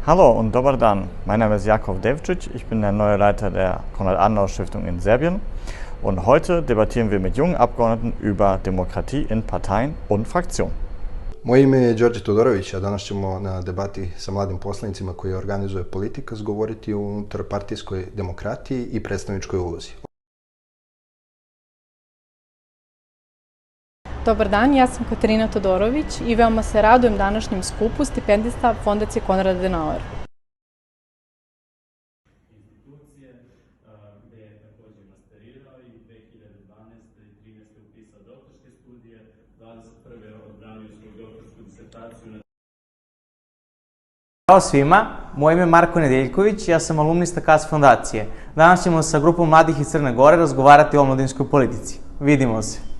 Hallo und dober dan. Mein Name ist Jakov Devčić. Ich bin der neue Leiter der Konrad-Adenauer-Stiftung in Serbien. Und heute debattieren wir mit jungen Abgeordneten über Demokratie in Parteien und Fraktionen. Moje ime je Đorđe Todorović, a danas ćemo na debati sa mladim poslanicima koji organizuje Politikas govoriti o unutarpartijskoj demokratiji i predstavničkoj ulozi. Dobar dan, ja sam Katarina Todorović i veoma se radujem današnjem skupu stipendista Fondacije Konrad Adenauer. Institucije gde je takođe masterirao i 2012. i 2013. upisao doktorske studije, 2021. odbranio svoju doktorsku disertaciju. Ćao svima, moje ime je Marko Nedeljković, ja sam alumnista KAS fondacije. Danas ćemo sa grupom mladih iz Crne Gore razgovarati o omladinskoj politici. Vidimo se!